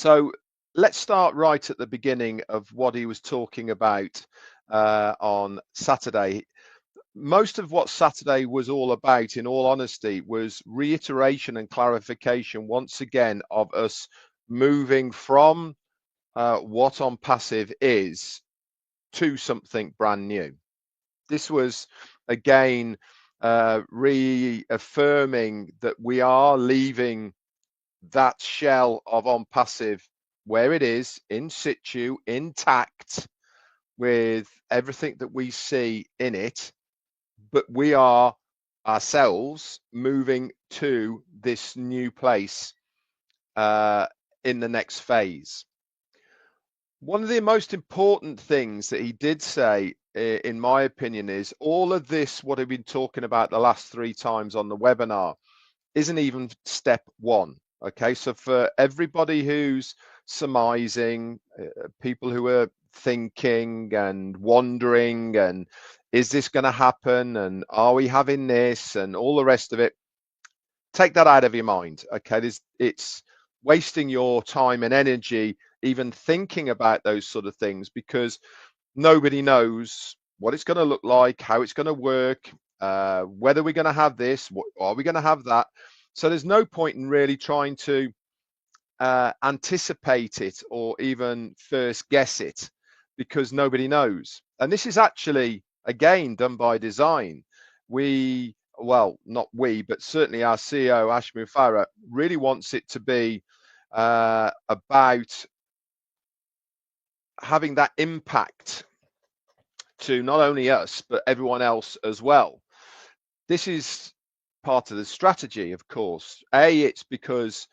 So let's start right at the beginning of what he was talking about on Saturday. Most of what Saturday was all about, in all honesty, was reiteration and clarification once again of us moving from what OnPassive is to something brand new. This was again reaffirming that we are leaving that shell of OnPassive where it is, in situ, intact, with everything that we see in it, but we are ourselves moving to this new place in the next phase. One of the most important things that he did say, in my opinion, is all of this, what I've been talking about the last 3 times on the webinar, isn't even step one. Okay, so for everybody who's surmising, people who are thinking and wondering, and is this going to happen, and are we having this, and all the rest of it, take that out of your mind. Okay, it's wasting your time and energy even thinking about those sort of things, because nobody knows what it's going to look like, how it's going to work, whether we're going to have this, what are we going to have that. So there's no point in really trying to anticipate it or even first guess it, because nobody knows. And this is actually, again, done by design. Well, not we, but certainly our CEO, Ashmi Farah, really wants it to be about having that impact to not only us, but everyone else as well. This is part of the strategy, of course. It's because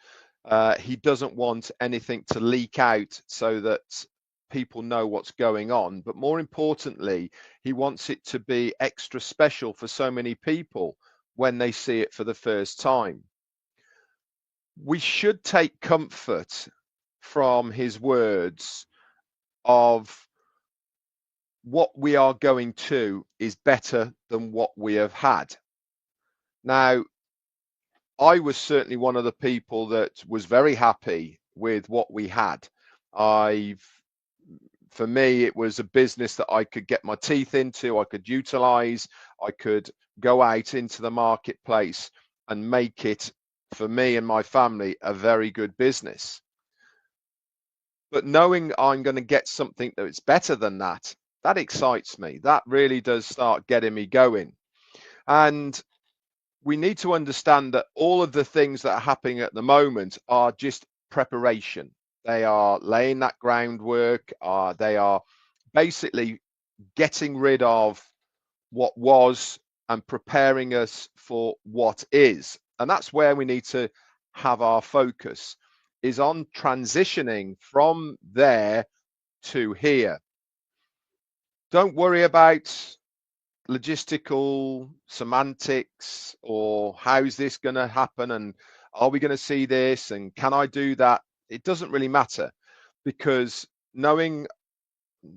he doesn't want anything to leak out so that people know what's going on. But more importantly, he wants it to be extra special for so many people when they see it for the first time. We should take comfort from his words of what we are going to is better than what we have had. Now, I was certainly one of the people that was very happy with what we had. For me, it was a business that I could get my teeth into, I could utilize, I could go out into the marketplace and make it, for me and my family, a very good business. But knowing I'm going to get something that's better than that, that excites me. That really does start getting me going. And we need to understand that all of the things that are happening at the moment are just preparation. They are laying that groundwork. They are basically getting rid of what was and preparing us for what is. And that's where we need to have our focus, is on transitioning from there to here. Don't worry about logistical semantics or how's this going to happen and are we going to see this and can I do that. It doesn't really matter, because knowing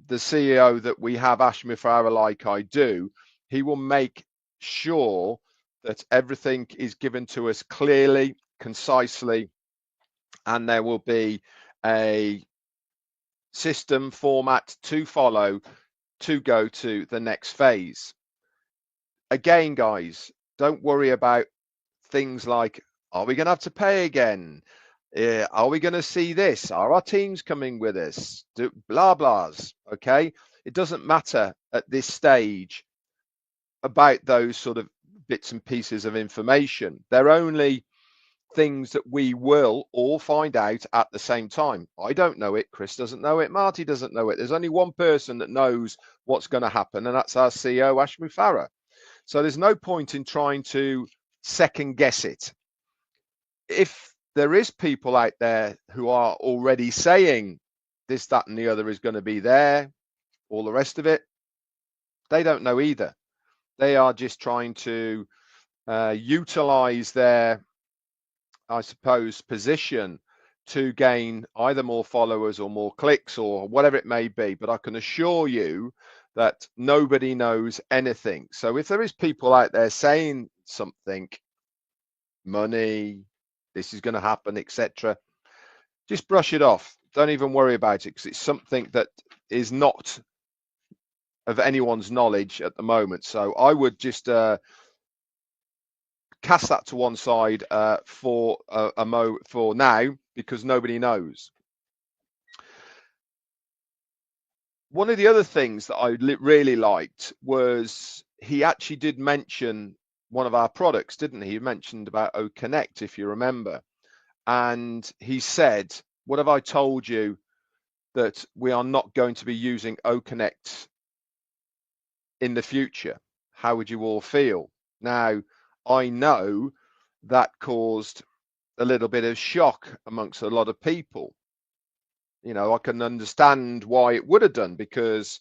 the CEO that we have, Ashmi Farah, like I do, he will make sure that everything is given to us clearly, concisely, and there will be a system format to follow to go to the next phase. Again, guys, don't worry about things like, are we going to have to pay again? Are we going to see this? Are our teams coming with us? Blah, blahs. Okay. It doesn't matter at this stage about those sort of bits and pieces of information. They're only things that we will all find out at the same time. I don't know it. Chris doesn't know it. Marty doesn't know it. There's only one person that knows what's going to happen, and that's our CEO, Ashmi Farah. So there's no point in trying to second guess it. If there is people out there who are already saying this, that, and the other is going to be there, all the rest of it, they don't know either. They are just trying to utilize their, I suppose, position to gain either more followers or more clicks or whatever it may be. But I can assure you that nobody knows anything. So if there is people out there saying something, money, this is going to happen, etc., just brush it off. Don't even worry about it, because it's something that is not of anyone's knowledge at the moment. So I would just cast that to one side for now, because nobody knows. One of the other things that I really liked was he actually did mention one of our products, didn't he? He mentioned about O Connect, if you remember. And he said, what have I told you, that we are not going to be using O Connect in the future? How would you all feel? Now, I know that caused a little bit of shock amongst a lot of people. You know, I can understand why it would have done, because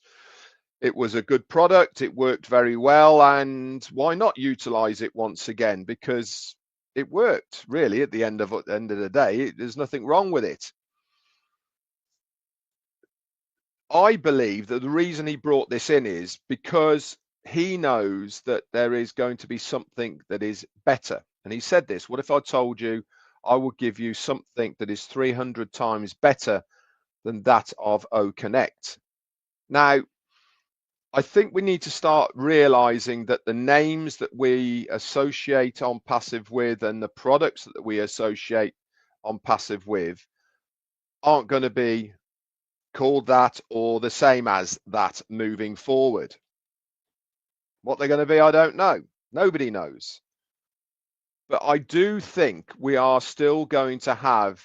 it was a good product, it worked very well, and why not utilize it once again? Because it worked, really. At the end of the day, there's nothing wrong with it. I believe that the reason he brought this in is because he knows that there is going to be something that is better. And he said this: what if I told you I will give you something that is 300 times better than that of O Connect? Now, I think we need to start realizing that the names that we associate OnPassive with and the products that we associate OnPassive with aren't going to be called that or the same as that moving forward. What they're going to be, I don't know. Nobody knows. But I do think we are still going to have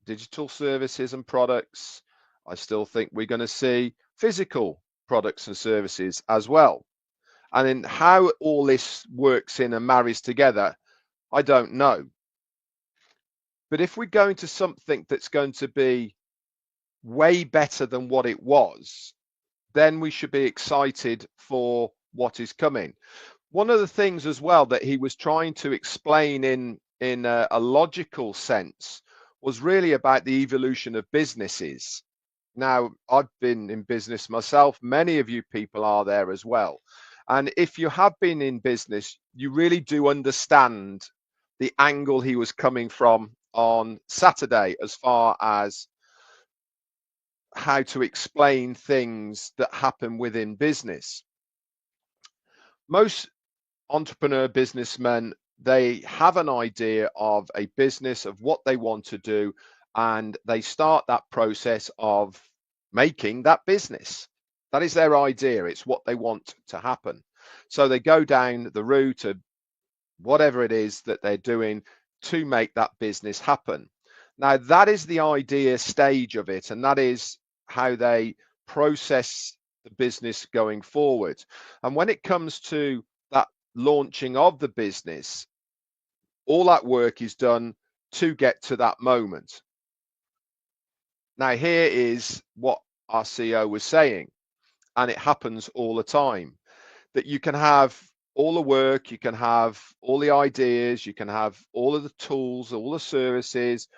digital services and products. I still think we're going to see physical products and services as well. And in how all this works in and marries together, I don't know. But if we're going to something that's going to be way better than what it was, then we should be excited for what is coming. One of the things as well that he was trying to explain in a logical sense was really about the evolution of businesses. Now, I've been in business myself. Many of you people are there as well. And if you have been in business, you really do understand the angle he was coming from on Saturday, as far as how to explain things that happen within business. Most entrepreneur businessmen, they have an idea of a business, of what they want to do, and they start that process of making that business. That is their idea. It's what they want to happen. So they go down the route of whatever it is that they're doing to make that business happen. Now, that is the idea stage of it, and that is how they process the business going forward. And when it comes to that launching of the business, all that work is done to get to that moment. Now, here is what our CEO was saying, and it happens all the time, that you can have all the work, you can have all the ideas, you can have all of the tools, all the services,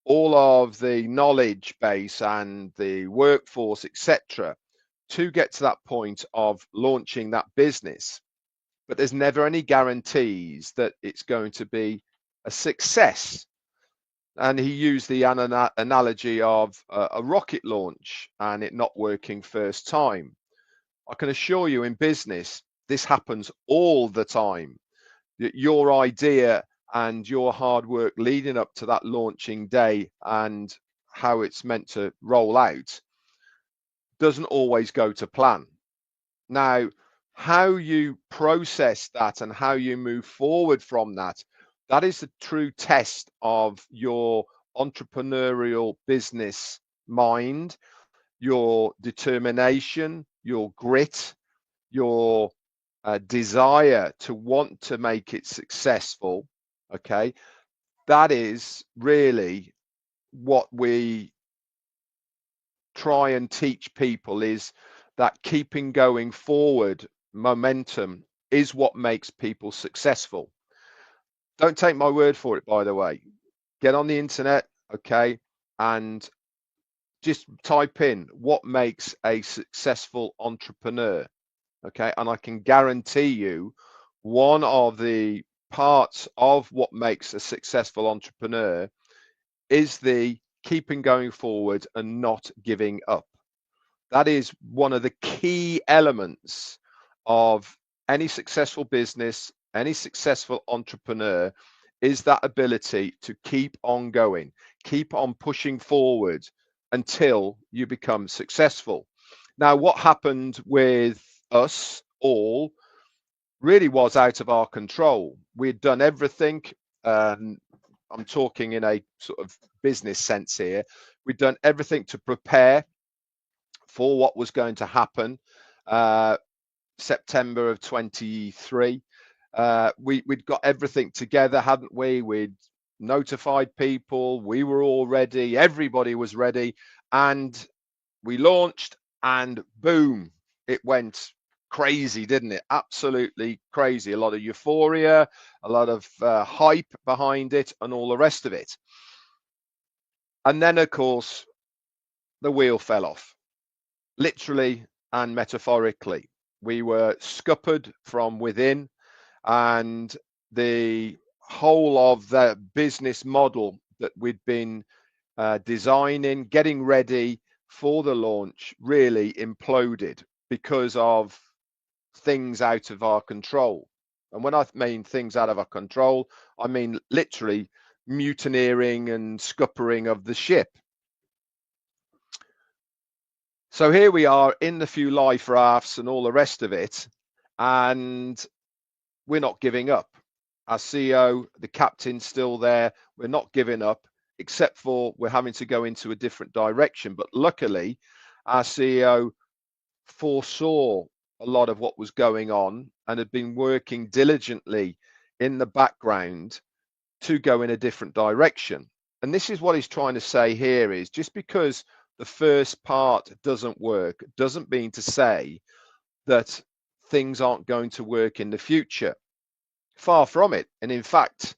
all of the knowledge base and the workforce, etc., to get to that point of launching that business. But there's never any guarantees that it's going to be a success. And he used the analogy of a rocket launch and it not working first time. I can assure you, in business, this happens all the time. Your idea and your hard work leading up to that launching day and how it's meant to roll out doesn't always go to plan. Now, how you process that and how you move forward from that, that is the true test of your entrepreneurial business mind, your determination, your grit, your desire to want to make it successful. Okay, that is really what we try and teach people, is that keeping going forward momentum is what makes people successful. Don't take my word for it, by the way. Get on the internet, okay, and just type in what makes a successful entrepreneur, okay, and I can guarantee you one of the parts of what makes a successful entrepreneur is the keeping going forward and not giving up. That is one of the key elements of any successful business, any successful entrepreneur, is that ability to keep on going, keep on pushing forward until you become successful. Now, what happened with us all really was out of our control. We'd done everything. Um, I'm talking in a sort of business sense here. We'd done everything to prepare for what was going to happen. September of 23. We'd got everything together, hadn't we? We'd notified people. We were all ready. Everybody was ready. And we launched, and boom, it went crazy, didn't it? Absolutely crazy. A lot of euphoria, a lot of hype behind it, and all the rest of it. And then, of course, the wheel fell off, literally and metaphorically. We were scuppered from within, and the whole of the business model that we'd been designing, getting ready for the launch, really imploded because of things out of our control. And when I mean things out of our control, I mean literally mutineering and scuppering of the ship. So here we are in the few life rafts and all the rest of it, and we're not giving up. Our CEO, the captain's still there. We're not giving up, except for we're having to go into a different direction. But luckily, our CEO foresaw a lot of what was going on and had been working diligently in the background to go in a different direction. And this is what he's trying to say here is just because the first part doesn't work doesn't mean to say that things aren't going to work in the future. Far from it. And in fact,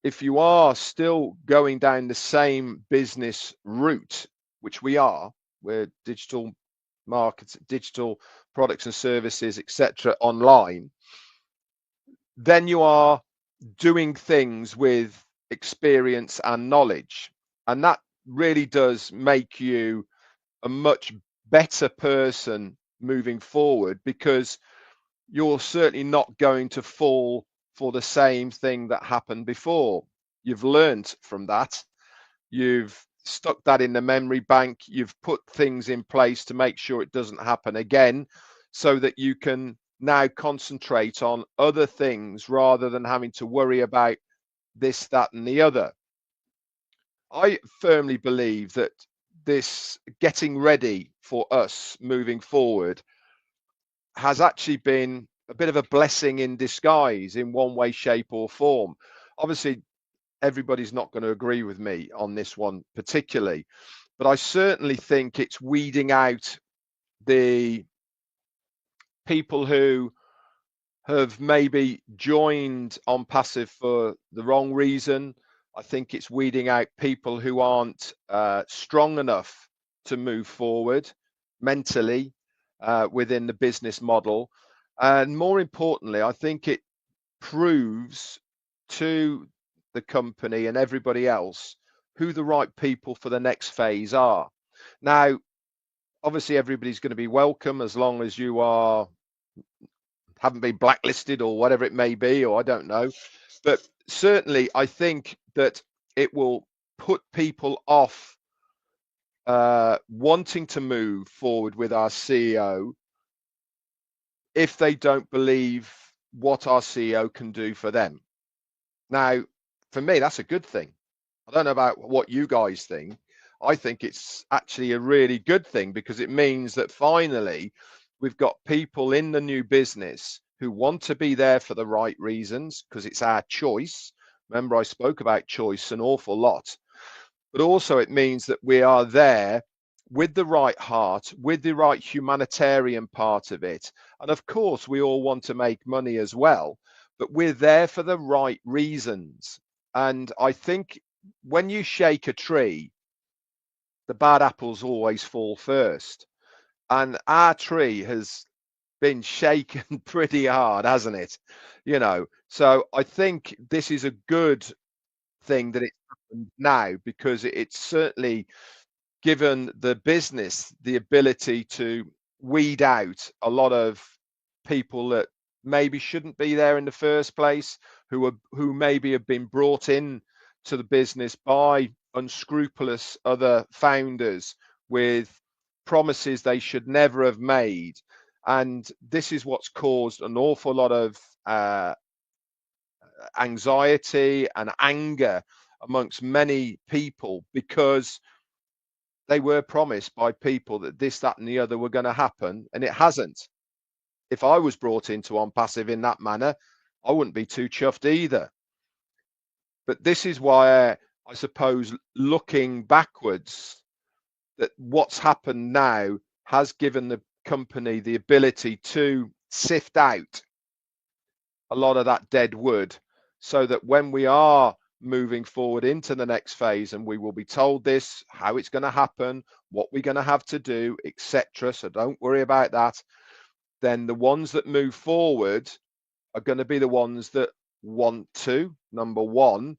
if you are still going down the same business route, which we are, we're digital markets, digital products and services, etc., online, then you are doing things with experience and knowledge. And that really does make you a much better person moving forward, because you're certainly not going to fall for the same thing that happened before. You've learned from that. You've stuck that in the memory bank. You've put things in place to make sure it doesn't happen again, so that you can now concentrate on other things rather than having to worry about this, that, and the other. I firmly believe that this getting ready for us moving forward has actually been a bit of a blessing in disguise in one way, shape, or form. Obviously, everybody's not going to agree with me on this one particularly, but I certainly think it's weeding out the people who have maybe joined OnPassive for the wrong reason. I think it's weeding out people who aren't strong enough to move forward mentally within the business model. And more importantly, I think it proves to the company and everybody else who the right people for the next phase are. Now, obviously, everybody's going to be welcome as long as you haven't been blacklisted or whatever it may be, or I don't know. But certainly, I think that it will put people off wanting to move forward with our CEO if they don't believe what our CEO can do for them. Now, for me, that's a good thing. I don't know about what you guys think. I think it's actually a really good thing, because it means that finally we've got people in the new business who want to be there for the right reasons, because it's our choice. Remember, I spoke about choice an awful lot. But also it means that we are there with the right heart, with the right humanitarian part of it. And of course, we all want to make money as well, but we're there for the right reasons. And I think when you shake a tree, the bad apples always fall first. And our tree has been shaken pretty hard, hasn't it? So I think this is a good thing that it's happened now, because it's certainly given the business the ability to weed out a lot of people that maybe shouldn't be there in the first place, who maybe have been brought in to the business by unscrupulous other founders with promises they should never have made. And this is what's caused an awful lot of anxiety and anger amongst many people, because they were promised by people that this, that, and the other were going to happen, and it hasn't. If I was brought into OnPassive in that manner, I wouldn't be too chuffed either. But this is why I suppose, looking backwards, that what's happened now has given the company the ability to sift out a lot of that dead wood, so that when we are moving forward into the next phase, and we will be told this, how it's going to happen, what we're going to have to do, etc. So don't worry about that. Then the ones that move forward are going to be the ones that want to, number one,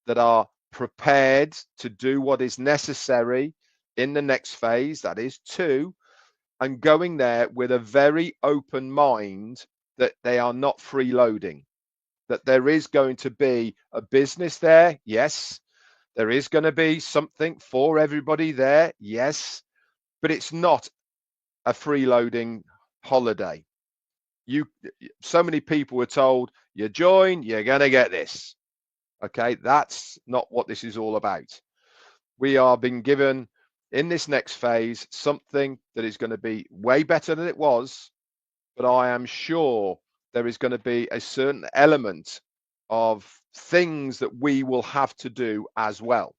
that are prepared to do what is necessary in the next phase, that is two, and going there with a very open mind that they are not freeloading, that there is going to be a business there, yes. There is going to be something for everybody there, yes. But it's not a freeloading holiday. So many people were told, you join, you're going to get this. Okay, that's not what this is all about. We are being given in this next phase something that is going to be way better than it was, but I am sure there is going to be a certain element of things that we will have to do as well.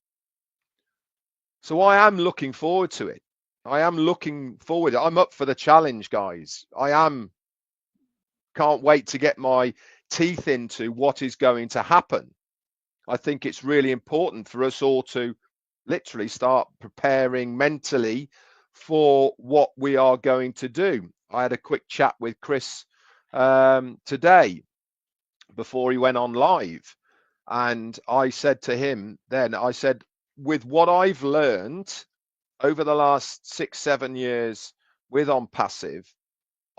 So I am looking forward to it. I am looking forward. I'm up for the challenge, guys. Can't wait to get my teeth into what is going to happen. I think it's really important for us all to literally start preparing mentally for what we are going to do. I had a quick chat with Chris today before he went on live, and I said to him then, I said, with what I've learned over the last 6-7 years with OnPassive,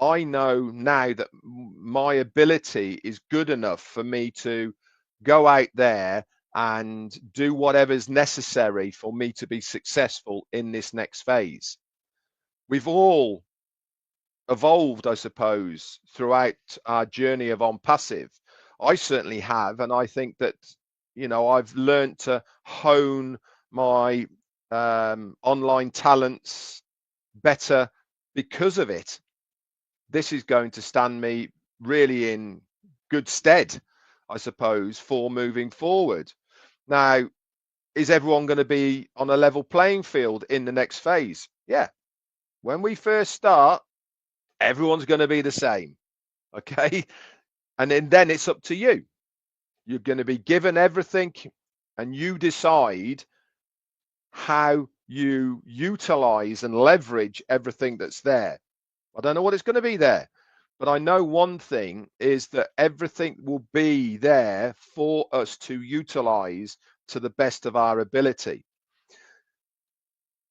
I know now that my ability is good enough for me to go out there and do whatever's necessary for me to be successful in this next phase. We've all evolved, I suppose, throughout our journey of OnPassive. I certainly have, and I think that, I've learned to hone my online talents better because of it. This is going to stand me really in good stead, I suppose, for moving forward. Now, is everyone going to be on a level playing field in the next phase? Yeah. When we first start, everyone's going to be the same. Okay. And then it's up to you. You're going to be given everything, and you decide how you utilize and leverage everything that's there. I don't know what it's going to be there, but I know one thing is that everything will be there for us to utilize to the best of our ability.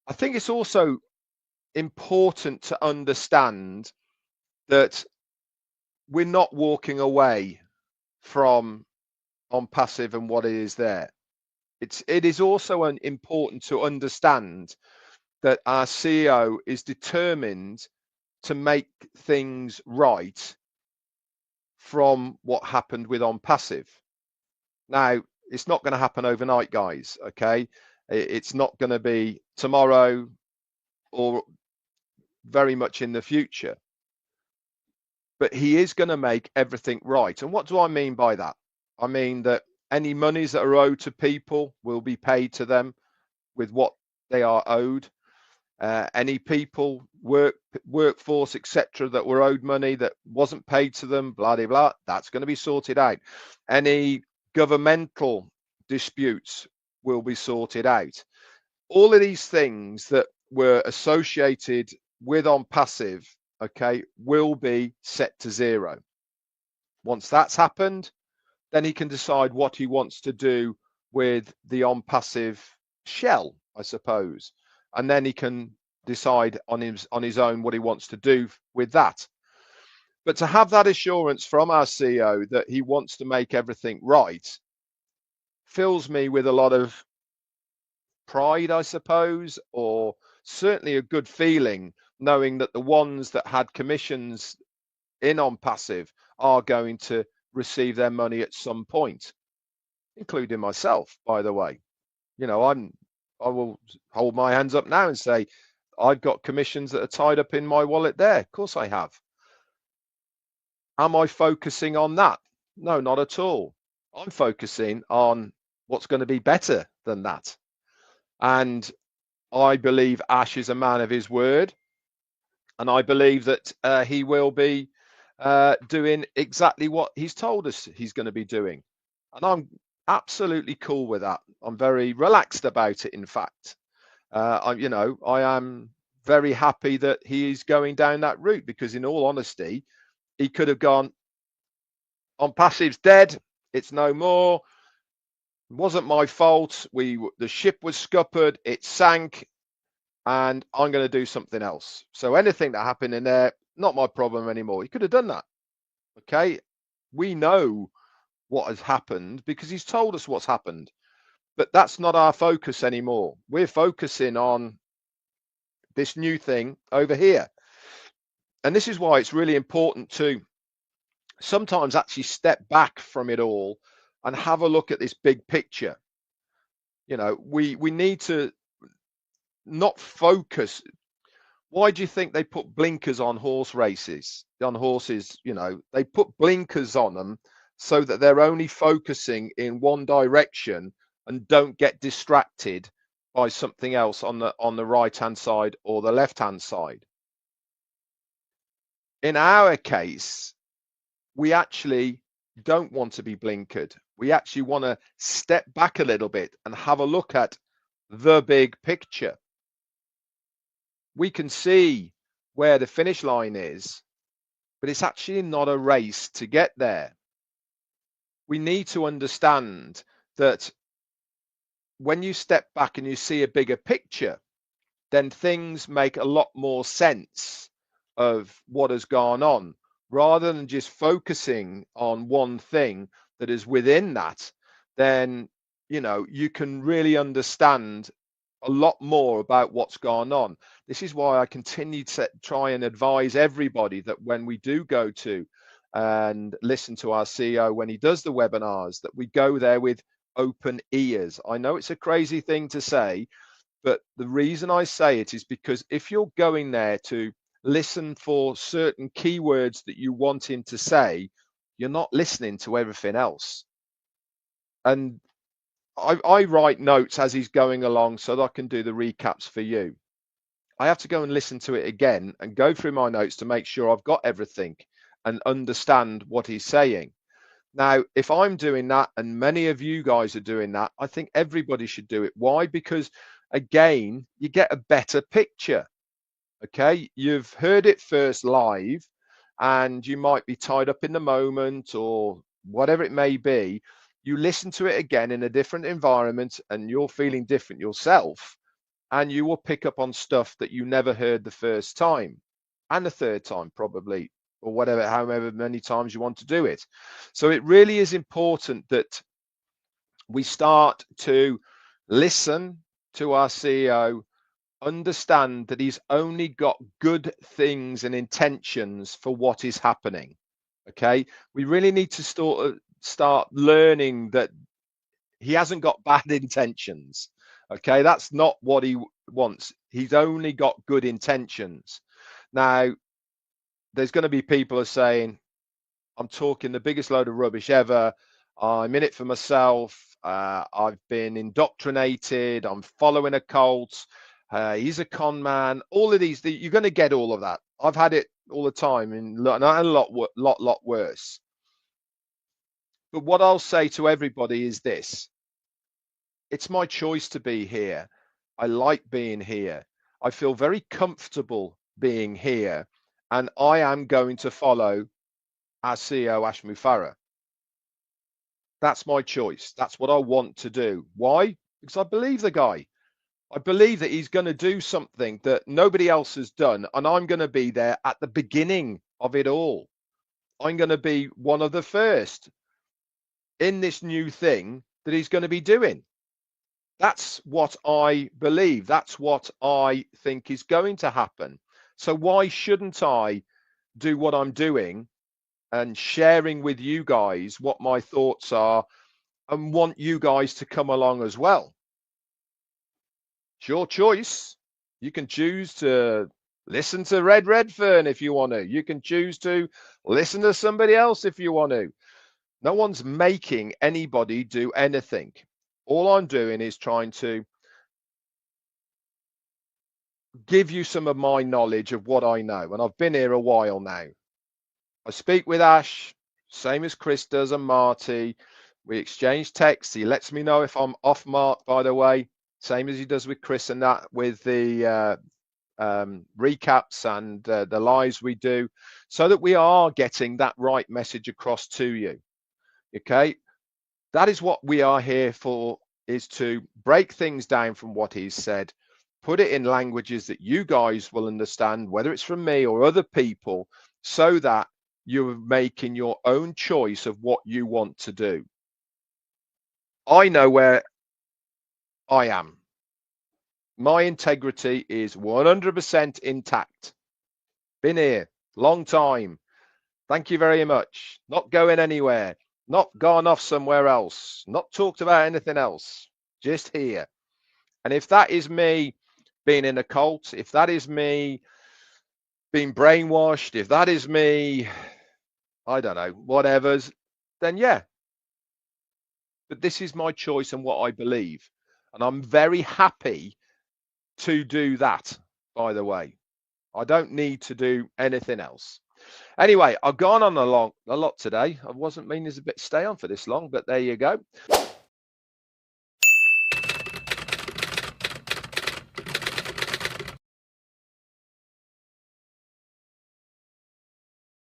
I think it's also important to understand that we're not walking away from OnPassive and what it is there. It is also important to understand that our CEO is determined to make things right from what happened with OnPassive. Now, it's not going to happen overnight, guys. Okay, it's not going to be tomorrow or very much in the future, but he is going to make everything right. And what do I mean by that? I mean that any monies that are owed to people will be paid to them with what they are owed. Any people, workforce, etc., that were owed money that wasn't paid to them, blah, blah, blah, that's going to be sorted out. Any governmental disputes will be sorted out. All of these things that were associated with OnPassive, okay, will be set to zero. Once that's happened, then he can decide what he wants to do with the OnPassive shell, I suppose, and then he can decide on his own what he wants to do with that. But to have that assurance from our CEO that he wants to make everything right fills me with a lot of pride, I suppose, or certainly a good feeling knowing that the ones that had commissions in OnPassive are going to receive their money at some point, including myself, by the way. You know, I will hold my hands up now and say I've got commissions that are tied up in my wallet there. Of course I have. Am I focusing on that? No, not at all. I'm focusing on what's going to be better than that. And I believe Ash is a man of his word. And I believe that he will be doing exactly what he's told us he's going to be doing. And I'm absolutely cool with that. I'm very relaxed about it, in fact. I am very happy that he is going down that route because, in all honesty, he could have gone, OnPassive's dead. It's no more. It wasn't my fault. The ship was scuppered. It sank, and I'm going to do something else. So anything that happened in there, not my problem anymore. He could have done that. Okay, we know what has happened because he's told us what's happened. But that's not our focus anymore. We're focusing on this new thing over here. And this is why it's really important to sometimes actually step back from it all and have a look at this big picture. You know, we need to not focus. Why do you think they put blinkers on horse races, on horses? You know, they put blinkers on them so that they're only focusing in one direction and don't get distracted by something else on the right hand side or the left hand side. In our case, we actually don't want to be blinkered. We actually want to step back a little bit and have a look at the big picture. We can see where the finish line is, but it's actually not a race to get there. We need to understand that when you step back and you see a bigger picture, then things make a lot more sense of what has gone on rather than just focusing on one thing that is within that. Then, you know, you can really understand a lot more about what's gone on. This is why I continue to try and advise everybody that when we do go to and listen to our CEO when he does the webinars, that we go there with open ears. I know it's a crazy thing to say, but the reason I say it is because if you're going there to listen for certain keywords that you want him to say, you're not listening to everything else. And I write notes as he's going along so that I can do the recaps for you. I have to go and listen to it again and go through my notes to make sure I've got everything and understand what he's saying. Now, if I'm doing that and many of you guys are doing that, I think everybody should do it. Why? Because again, you get a better picture. Okay, you've heard it first live and you might be tied up in the moment or whatever it may be. You listen to it again in a different environment and you're feeling different yourself, and you will pick up on stuff that you never heard the first time and the third time probably, or whatever, however many times you want to do it. So it really is important that we start to listen to our CEO, understand that he's only got good things and intentions for what is happening. Okay, we really need to start learning that he hasn't got bad intentions. Okay, that's not what he wants. He's only got good intentions. Now, there's going to be people who are saying, I'm talking the biggest load of rubbish ever. I'm in it for myself. I've been indoctrinated. I'm following a cult. He's a con man. All of these, you're going to get all of that. I've had it all the time, and a lot worse. But what I'll say to everybody is this: it's my choice to be here. I like being here. I feel very comfortable being here, and I am going to follow our CEO Ash Mufareh. That's my choice. That's what I want to do. Why? Because I believe the guy. I believe that he's going to do something that nobody else has done, and I'm going to be there at the beginning of it all. I'm going to be one of the first in this new thing that he's going to be doing. That's what I believe. That's what I think is going to happen. So why shouldn't I do what I'm doing and sharing with you guys what my thoughts are and want you guys to come along as well? It's your choice. You can choose to listen to Redfern if you want to. You can choose to listen to somebody else if you want to. No one's making anybody do anything. All I'm doing is trying to give you some of my knowledge of what I know. And I've been here a while now. I speak with Ash, same as Chris does, and Marty. We exchange texts. He lets me know if I'm off mark, by the way, same as he does with Chris and that with the recaps and the lives we do, so that we are getting that right message across to you. Okay, that is what we are here for, is to break things down from what he's said, put it in languages that you guys will understand, whether it's from me or other people, so that you're making your own choice of what you want to do. I know where I am. My integrity is 100% intact. Been here long time. Thank you very much. Not going anywhere. Not gone off somewhere else. Not talked about anything else. Just here. And if that is me being in a cult, if that is me being brainwashed, if that is me, I don't know, whatever's, then yeah. But this is my choice and what I believe. And I'm very happy to do that, by the way. I don't need to do anything else. Anyway, I've gone on a lot today. I wasn't meaning to stay on for this long, but there you go.